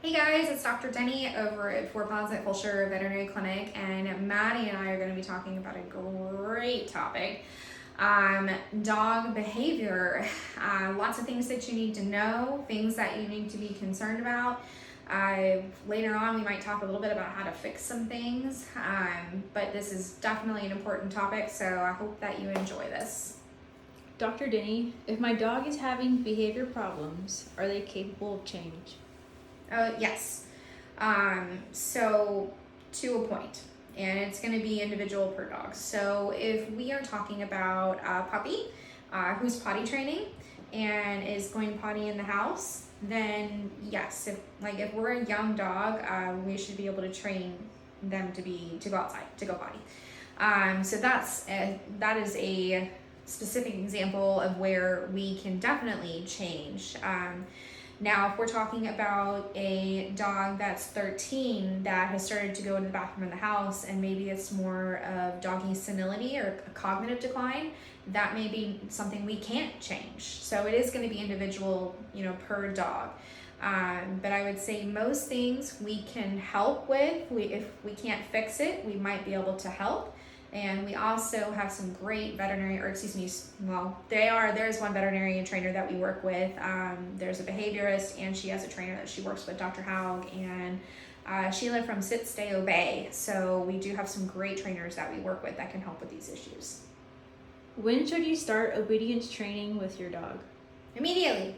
Hey guys, it's Dr. Denney over at Four Paws at Fulshear Veterinary Clinic, and Maddie and I are going to be talking about a great topic, dog behavior. Lots of things that you need to know, things that you need to be concerned about. Later on, we might talk a little bit about how to fix some things, but this is definitely an important topic, so I hope that you enjoy this. Dr. Denney, if my dog is having behavior problems, are they capable of change? Yes. So to a point, and it's going to be individual per dog. So if we are talking about a puppy who's potty training and is going potty in the house, then yes, if we're a young dog, we should be able to train them to go outside, to go potty. So that is a specific example of where we can definitely change. Now, if we're talking about a dog that's 13 that has started to go to the bathroom in the house, and maybe it's more of doggy senility or a cognitive decline, that may be something we can't change. So it is going to be individual, per dog. But I would say most things we can help with. If we can't fix it, we might be able to help. And we also have some great there's one veterinarian trainer that we work with. There's a behaviorist, and she has a trainer that she works with, Dr. Haug, and Sheila from Sit, Stay, Obey. So we do have some great trainers that we work with that can help with these issues. When should you start obedience training with your dog? Immediately.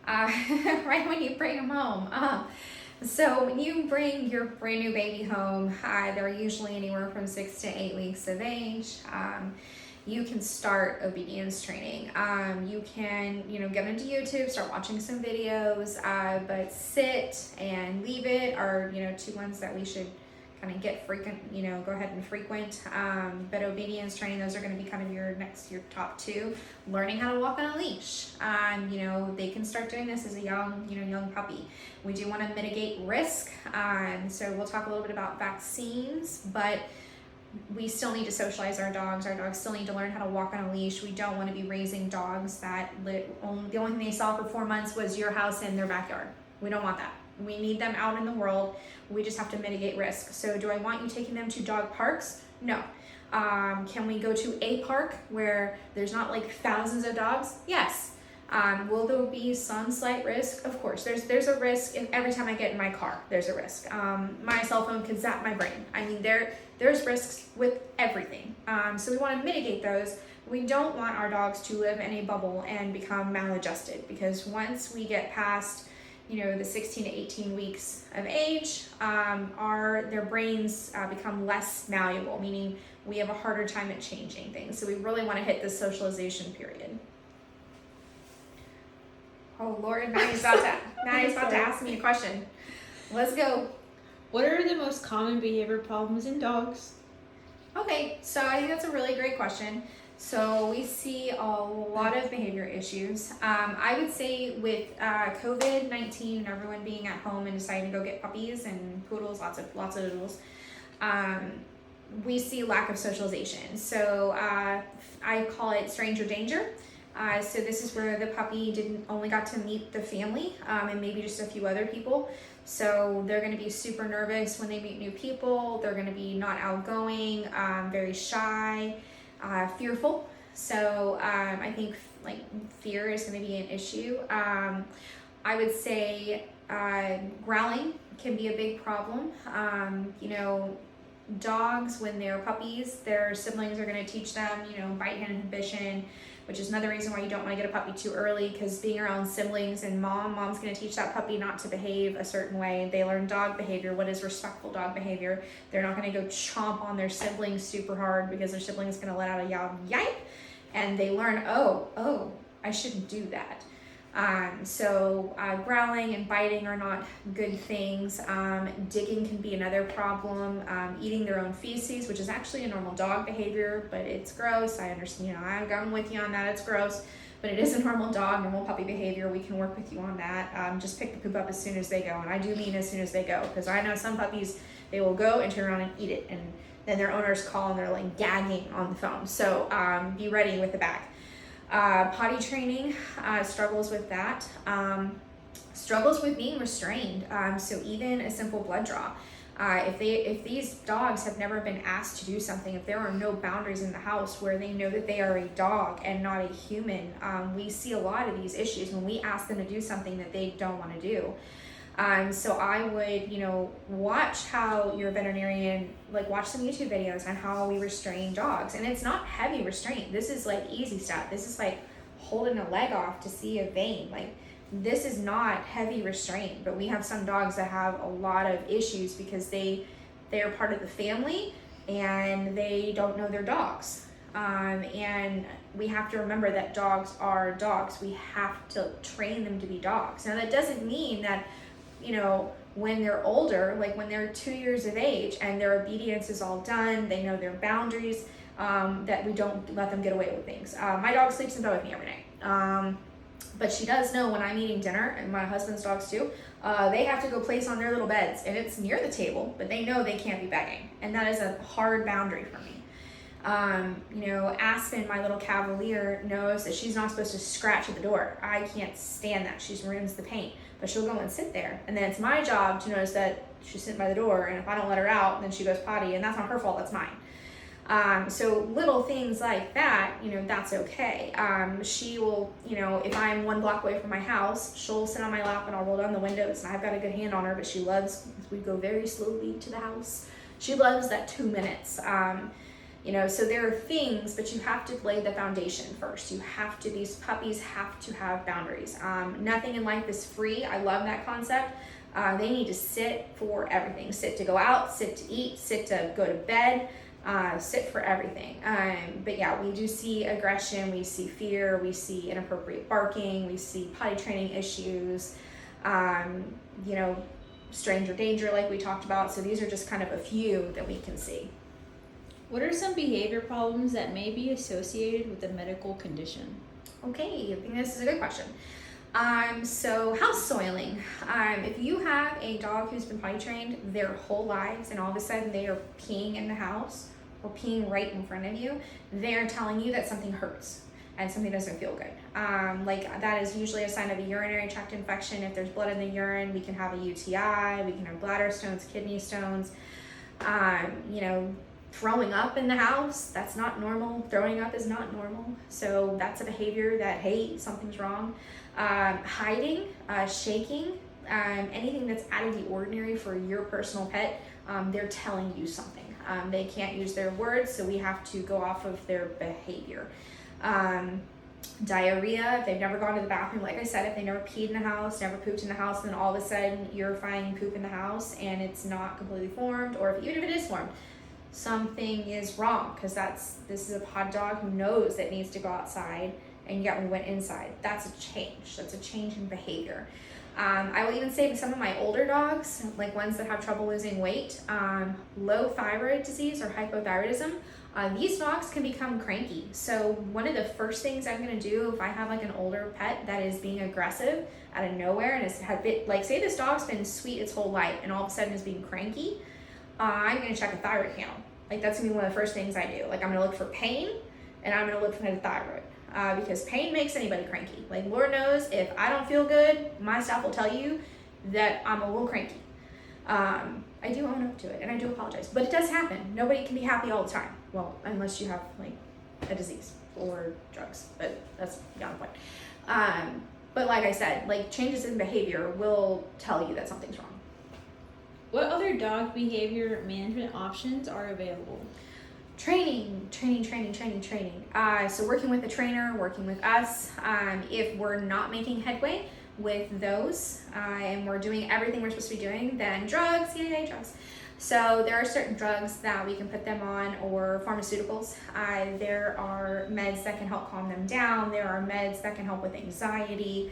Right when you bring them home. So when you bring your brand new baby home, they're usually anywhere from 6 to 8 weeks of age. You can start obedience training. You can, get into YouTube, start watching some videos, but sit and leave it are, two ones that we should kind of get frequent, go ahead and frequent. But obedience training, those are going to be kind of your top two. Learning how to walk on a leash. They can start doing this as a young puppy. We do want to mitigate risk. So we'll talk a little bit about vaccines, but we still need to socialize our dogs. Our dogs still need to learn how to walk on a leash. We don't want to be raising dogs that the only thing they saw for 4 months was your house and their backyard. We don't want that. We need them out in the world. We just have to mitigate risk. So do I want you taking them to dog parks? No. Can we go to a park where there's not like thousands of dogs? Yes. Will there be some slight risk? Of course. There's a risk every time I get in my car. There's a risk. My cell phone could zap my brain. There's risks with everything. So we want to mitigate those. We don't want our dogs to live in a bubble and become maladjusted, because once we get past the 16 to 18 weeks of age, their brains become less malleable, meaning we have a harder time at changing things. So we really want to hit the socialization period. Oh Lord, Maddie's about to ask me a question. Let's go. What are the most common behavior problems in dogs? Okay, so I think that's a really great question. So we see a lot of behavior issues. I would say with COVID-19 and everyone being at home and deciding to go get puppies and poodles, lots of doodles, we see lack of socialization. So I call it stranger danger. So this is where the puppy only got to meet the family and maybe just a few other people. So they're going to be super nervous when they meet new people. They're going to be not outgoing, very shy. Fearful. So I think fear is going to be an issue. I would say growling can be a big problem. Dogs, when they're puppies, their siblings are going to teach them, bite hand inhibition, which is another reason why you don't want to get a puppy too early, because being around siblings and mom's going to teach that puppy not to behave a certain way. They learn dog behavior. What is respectful dog behavior? They're not going to go chomp on their siblings super hard because their sibling is going to let out a yell, yipe, and they learn, oh, I shouldn't do that. So growling and biting are not good things. Digging can be another problem. Eating their own feces, which is actually a normal dog behavior, but it's gross. I understand, I'm with you on that. It's gross, but it is a normal puppy behavior. We can work with you on that. Just pick the poop up as soon as they go. And I do mean as soon as they go, because I know some puppies, they will go and turn around and eat it. And then their owners call and they're like gagging on the phone. So be ready with the bag. Potty training struggles with that. struggles with being restrained. So even a simple blood draw. If these dogs have never been asked to do something, if there are no boundaries in the house where they know that they are a dog and not a human, we see a lot of these issues when we ask them to do something that they don't want to do. So I would, watch how your veterinarian, watch some YouTube videos on how we restrain dogs. And it's not heavy restraint. This is easy stuff. This is holding a leg off to see a vein. This is not heavy restraint, but we have some dogs that have a lot of issues because they are part of the family and they don't know their dogs. And we have to remember that dogs are dogs. We have to train them to be dogs. Now that doesn't mean that, when they're older, when they're 2 years of age and their obedience is all done, they know their boundaries, that we don't let them get away with things. My dog sleeps in bed with me every night. But she does know when I'm eating dinner, and my husband's dogs too, they have to go place on their little beds, and it's near the table, but they know they can't be begging. And that is a hard boundary for me. Aspen, my little Cavalier, knows that she's not supposed to scratch at the door. I can't stand that. She ruins the paint. But she'll go and sit there. And then it's my job to notice that she's sitting by the door, and if I don't let her out, then she goes potty, and that's not her fault, that's mine. So little things like that, that's okay. She will, if I'm 1 block away from my house, she'll sit on my lap and I'll roll down the windows, and I've got a good hand on her, but she loves, we go very slowly to the house. She loves that 2 minutes. So there are things, but you have to lay the foundation first. These puppies have to have boundaries. Nothing in life is free. I love that concept. They need to sit for everything. Sit to go out, sit to eat, sit to go to bed, sit for everything. But yeah, we do see aggression, we see fear, we see inappropriate barking, we see potty training issues, stranger danger like we talked about. So these are just kind of a few that we can see. What are some behavior problems that may be associated with a medical condition? Okay, I think this is a good question. So house soiling. If you have a dog who's been potty trained their whole lives and all of a sudden they are peeing in the house or peeing right in front of you, they're telling you that something hurts and something doesn't feel good. That is usually a sign of a urinary tract infection. If there's blood in the urine, we can have a UTI, we can have bladder stones, kidney stones, throwing up in the house, that's not normal. Throwing up is not normal. So that's a behavior that, hey, something's wrong. Hiding, shaking, anything that's out of the ordinary for your personal pet, they're telling you something. They can't use their words, so we have to go off of their behavior. Diarrhea, if they've never gone to the bathroom, like I said, if they never peed in the house, never pooped in the house, then all of a sudden you're finding poop in the house and it's not completely formed, or even if it is formed, something is wrong, because this is a pod dog who knows that needs to go outside, and yet we went inside. That's a change. That's a change in behavior. I will even say with some of my older dogs, like ones that have trouble losing weight, low thyroid disease or hypothyroidism, these dogs can become cranky. So one of the first things I'm going to do if I have an older pet that is being aggressive out of nowhere and say this dog's been sweet its whole life and all of a sudden is being cranky, I'm going to check a thyroid panel. That's going to be one of the first things I do. I'm going to look for pain, and I'm going to look for the thyroid. Because pain makes anybody cranky. Lord knows, if I don't feel good, my staff will tell you that I'm a little cranky. I do own up to it, and I do apologize. But it does happen. Nobody can be happy all the time. Well, unless you have, a disease or drugs. But that's beyond the point. But like I said, changes in behavior will tell you that something's wrong. What other dog behavior management options are available? Training. So working with a trainer, working with us. If we're not making headway with those and we're doing everything we're supposed to be doing, then drugs, drugs. So there are certain drugs that we can put them on, or pharmaceuticals. There are meds that can help calm them down. There are meds that can help with anxiety.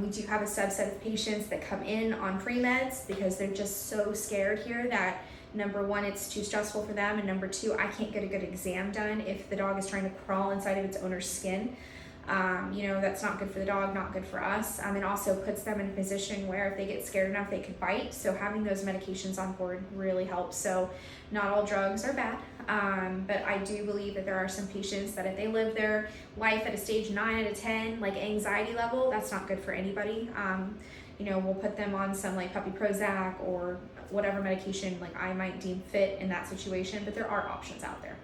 We do have a subset of patients that come in on pre-meds because they're just so scared here that, number one, it's too stressful for them, and number two, I can't get a good exam done if the dog is trying to crawl inside of its owner's skin. That's not good for the dog, not good for us. It also puts them in a position where if they get scared enough, they could bite. So having those medications on board really helps. So not all drugs are bad, but I do believe that there are some patients that if they live their life at a stage 9 out of 10, anxiety level, that's not good for anybody. you know, we'll put them on some like puppy Prozac or whatever medication like I might deem fit in that situation, but there are options out there.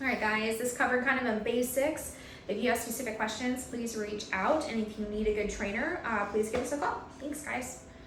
All right, guys, this covered kind of the basics. If you have specific questions, please reach out. And if you need a good trainer, please give us a call. Thanks, guys.